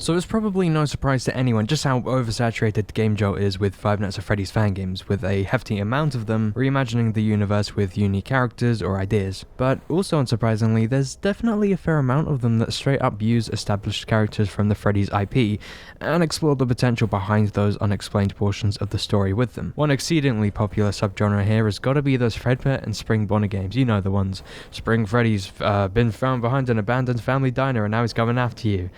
So it's probably no surprise to anyone just how oversaturated Game Jolt is with Five Nights at Freddy's fan games, with a hefty amount of them reimagining the universe with unique characters or ideas. But also unsurprisingly, there's definitely a fair amount of them that straight up use established characters from the Freddy's IP and explore the potential behind those unexplained portions of the story with them. One exceedingly popular subgenre here has gotta be those Fredbear and Spring Bonnie games, you know the ones. Spring Freddy's been found behind an abandoned family diner and now he's coming after you.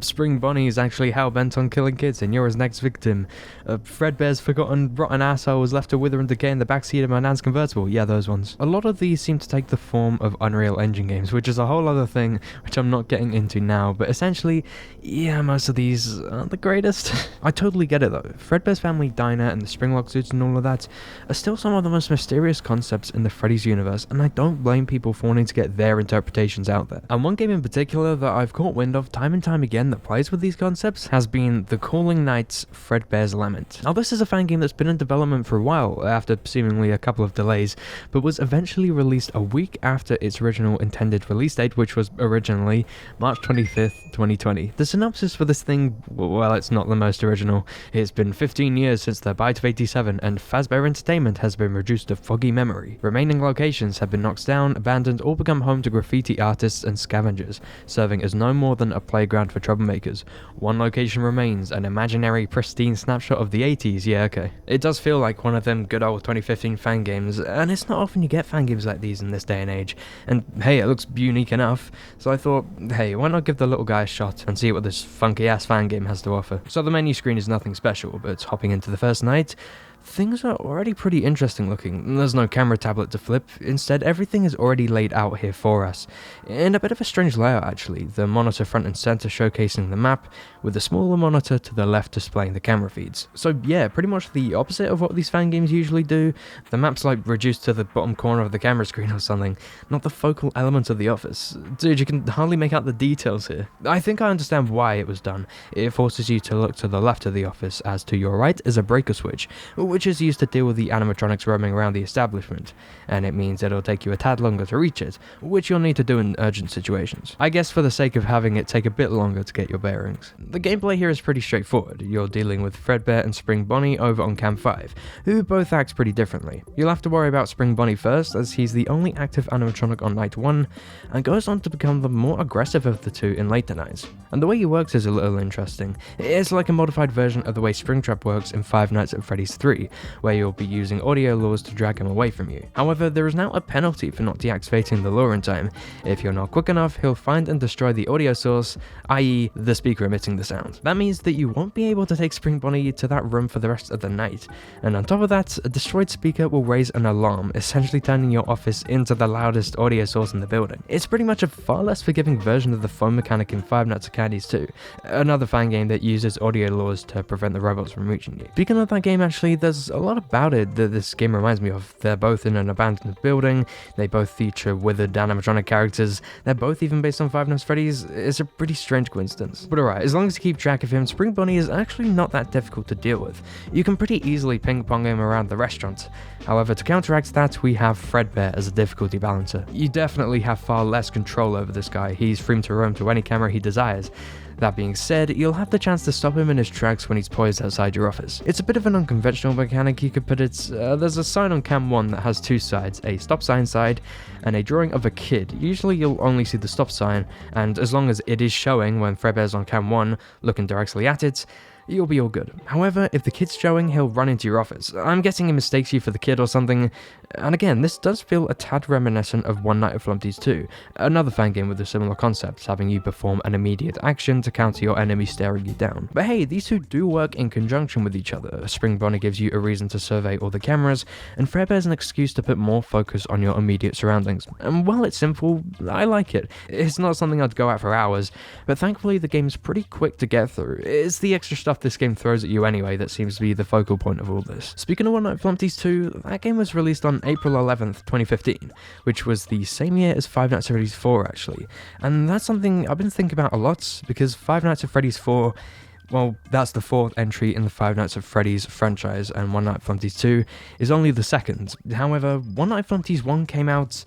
Spring Bonnie is actually hell-bent on killing kids and you're his next victim. Fredbear's forgotten rotten asshole was left to wither and decay in the backseat of my nan's convertible. Yeah, those ones. A lot of these seem to take the form of Unreal Engine games, which is a whole other thing which I'm not getting into now, but essentially, yeah, most of these aren't the greatest. I totally get it though. Fredbear's family diner and the Springlock suits and all of that are still some of the most mysterious concepts in the Freddy's universe, and I don't blame people for wanting to get their interpretations out there. And one game in particular that I've caught wind of time and time again that plays with these concepts has been the Calling Knights Fredbear's Lament. Now this is a fan game that's been in development for a while, after seemingly a couple of delays, but was eventually released a week after its original intended release date, which was originally March 25th, 2020. The synopsis for this thing, well, it's not the most original. It's been 15 years since the Bite of 87 and Fazbear Entertainment has been reduced to foggy memory. Remaining locations have been knocked down, abandoned, or become home to graffiti artists and scavengers, serving as no more than a playground for troublemakers. One location remains, an imaginary pristine snapshot of the 80s, yeah okay. It does feel like one of them good old 2015 fan games, and it's not often you get fan games like these in this day and age, and hey, it looks unique enough, so I thought, hey, why not give the little guy a shot and see what this funky ass fan game has to offer. So the menu screen is nothing special, but hopping into the first night, things are already pretty interesting looking. There's no camera tablet to flip, instead everything is already laid out here for us. In a bit of a strange layout actually, the monitor front and center showcasing the map, with the smaller monitor to the left displaying the camera feeds. So yeah, pretty much the opposite of what these fan games usually do. The map's like reduced to the bottom corner of the camera screen or something, not the focal element of the office. Dude, you can hardly make out the details here. I think I understand why it was done. It forces you to look to the left of the office, as to your right is a breaker switch, which is used to deal with the animatronics roaming around the establishment, and it means it'll take you a tad longer to reach it, which you'll need to do in urgent situations. I guess for the sake of having it take a bit longer to get your bearings. The gameplay here is pretty straightforward. You're dealing with Fredbear and Spring Bonnie over on Cam 5, who both act pretty differently. You'll have to worry about Spring Bonnie first, as he's the only active animatronic on night 1, and goes on to become the more aggressive of the two in later nights. And the way he works is a little interesting. It's like a modified version of the way Springtrap works in Five Nights at Freddy's 3, where you'll be using audio lures to drag him away from you. However, there is now a penalty for not deactivating the lure in time. If you're not quick enough, he'll find and destroy the audio source, i.e. the speaker emitting the sound. That means that you won't be able to take Spring Bonnie to that room for the rest of the night, and on top of that, a destroyed speaker will raise an alarm, essentially turning your office into the loudest audio source in the building. It's pretty much a far less forgiving version of the phone mechanic in Five Nights at Candy's 2, another fan game that uses audio lures to prevent the robots from reaching you. Speaking of that game actually, there's a lot about it that this game reminds me of. They're both in an abandoned building, they both feature withered animatronic characters, they're both even based on Five Nights at Freddy's. It's a pretty strange coincidence. But alright, as long as you keep track of him, Spring Bonnie is actually not that difficult to deal with. You can pretty easily ping pong him around the restaurant. However, to counteract that, we have Fredbear as a difficulty balancer. You definitely have far less control over this guy. He's free to roam to any camera he desires. That being said, you'll have the chance to stop him in his tracks when he's poised outside your office. It's a bit of an unconventional mechanic, you could put it. There's a sign on Cam 1 that has two sides, a stop sign side and a drawing of a kid. Usually you'll only see the stop sign, and as long as it is showing when Fredbear's on Cam 1 looking directly at it, you'll be all good. However, if the kid's showing, he'll run into your office. I'm guessing he mistakes you for the kid or something. And again, this does feel a tad reminiscent of One Night at Flumpty's 2, another fan game with a similar concept, having you perform an immediate action to counter your enemy staring you down. But hey, these two do work in conjunction with each other. Spring Bonnie gives you a reason to survey all the cameras, and Fredbear's an excuse to put more focus on your immediate surroundings. And while it's simple, I like it. It's not something I'd go at for hours, but thankfully the game's pretty quick to get through. It's the extra stuff this game throws at you anyway that seems to be the focal point of all this. Speaking of One Night at Flumpty's 2, that game was released on April 11th, 2015, which was the same year as Five Nights at Freddy's 4 actually. And that's something I've been thinking about a lot, because Five Nights at Freddy's 4, well, that's the fourth entry in the Five Nights at Freddy's franchise, and One Night at Flumpty's 2 is only the second. However, One Night at Flumpty's 1 came out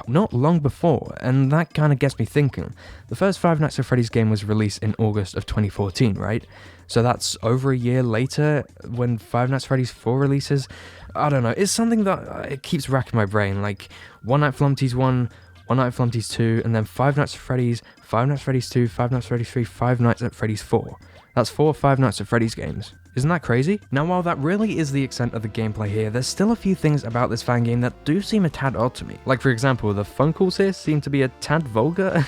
not long before, and that kind of gets me thinking. The first Five Nights at Freddy's game was released in August of 2014, right? So that's over a year later when Five Nights at Freddy's 4 releases. I don't know, it's something that it keeps racking my brain, like One Night at Flumpty's 1, One Night at Flumpty's 2, and then Five Nights at Freddy's, Five Nights at Freddy's 2, Five Nights at Freddy's 3, Five Nights at Freddy's 4. That's 4 Five Nights at Freddy's games. Isn't that crazy? Now, while that really is the extent of the gameplay here, there's still a few things about this fan game that do seem a tad odd to me. Like, for example, the phone calls here seem to be a tad vulgar.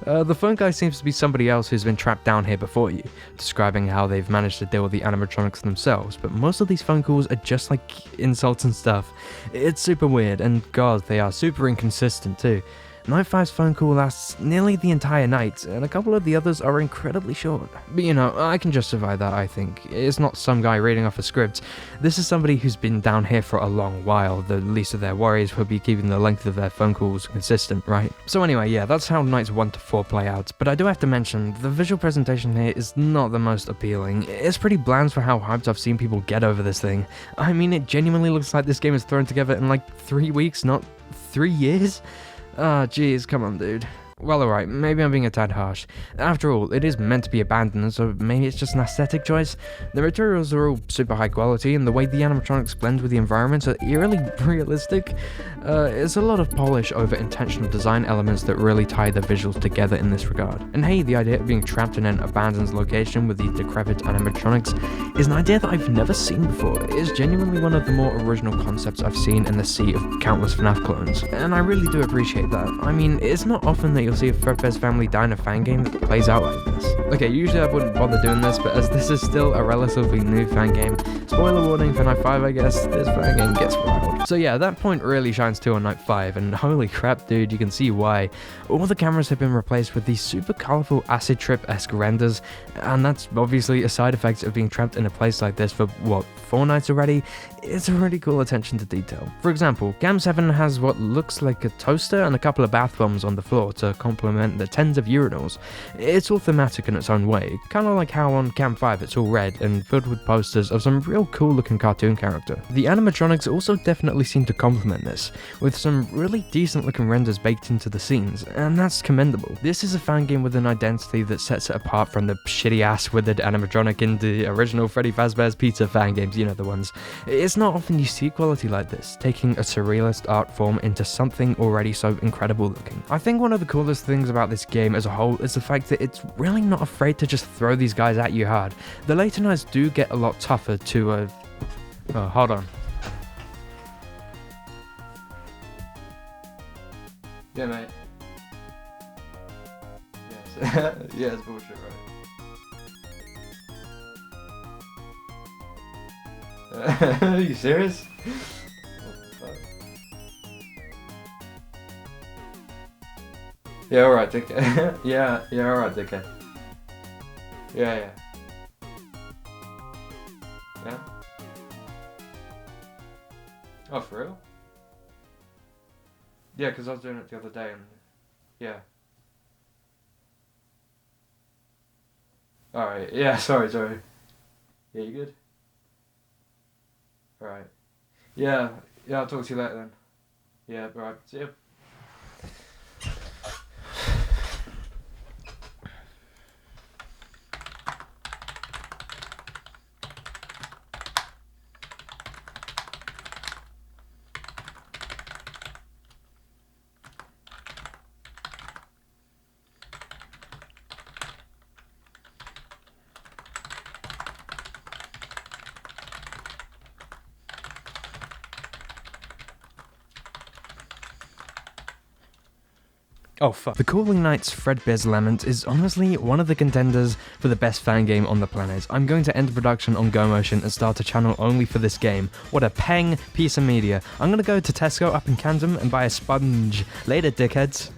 The phone guy seems to be somebody else who's been trapped down here before you, describing how they've managed to deal with the animatronics themselves, but most of these phone calls are just like insults and stuff. It's super weird, and god, they are super inconsistent too. Night 5's phone call lasts nearly the entire night, and a couple of the others are incredibly short. But you know, I can justify that, I think. It's not some guy reading off a script. This is somebody who's been down here for a long while. The least of their worries would be keeping the length of their phone calls consistent, right? So anyway, yeah, that's how nights 1 to 4 play out. But I do have to mention, the visual presentation here is not the most appealing. It's pretty bland for how hyped I've seen people get over this thing. I mean, it genuinely looks like this game is thrown together in like 3 weeks, not 3 years? Ah, jeez, come on, dude. Well, alright, maybe I'm being a tad harsh. After all, it is meant to be abandoned, so maybe it's just an aesthetic choice. The materials are all super high quality, and the way the animatronics blend with the environment are eerily realistic. It's a lot of polish over intentional design elements that really tie the visuals together in this regard. And hey, the idea of being trapped in an abandoned location with these decrepit animatronics is an idea that I've never seen before. It is genuinely one of the more original concepts I've seen in the sea of countless FNAF clones, and I really do appreciate that. I mean, it's not often that you'll see a Fredbear's family die in a fan game that plays out like this. Okay, usually I wouldn't bother doing this, but as this is still a relatively new fan game, spoiler warning for Night 5 I guess, this fan game gets wild. So yeah, that point really shines too on Night 5, and holy crap dude, you can see why. All the cameras have been replaced with these super colourful acid trip-esque renders, and that's obviously a side effect of being trapped in a place like this for, what, 4 nights already? It's a really cool attention to detail. For example, Cam 7 has what looks like a toaster and a couple of bath bombs on the floor to complement the tens of urinals. It's all thematic in its own way, kind of like how on Cam 5 it's all red and filled with posters of some real cool looking cartoon character. The animatronics also definitely seem to complement this, with some really decent looking renders baked into the scenes, and that's commendable. This is a fan game with an identity that sets it apart from the shitty ass withered animatronic in the original Freddy Fazbear's Pizza fan games, you know the ones. It's not often you see quality like this, taking a surrealist art form into something already so incredible looking. I think one of the coolest things about this game as a whole is the fact that it's really not afraid to just throw these guys at you hard. The later nights do get a lot tougher to, oh, hold on. Yeah, mate. Yes. Yeah, it's bullshit, right? Are you serious? Yeah, alright, dickhead. yeah, alright, dickhead. Yeah. Yeah? Oh, for real? Yeah, because I was doing it the other day and... Yeah. Alright, yeah, sorry. Yeah, you good? Alright. Yeah, I'll talk to you later then. Yeah, alright, see you. Oh fuck. The Calling Knight's Fredbear's Lament is honestly one of the contenders for the best fan game on the planet. I'm going to end production on gomotion and start a channel only for this game. What a peng piece of media. I'm gonna go to Tesco up in Camden and buy a sponge. Later, dickheads.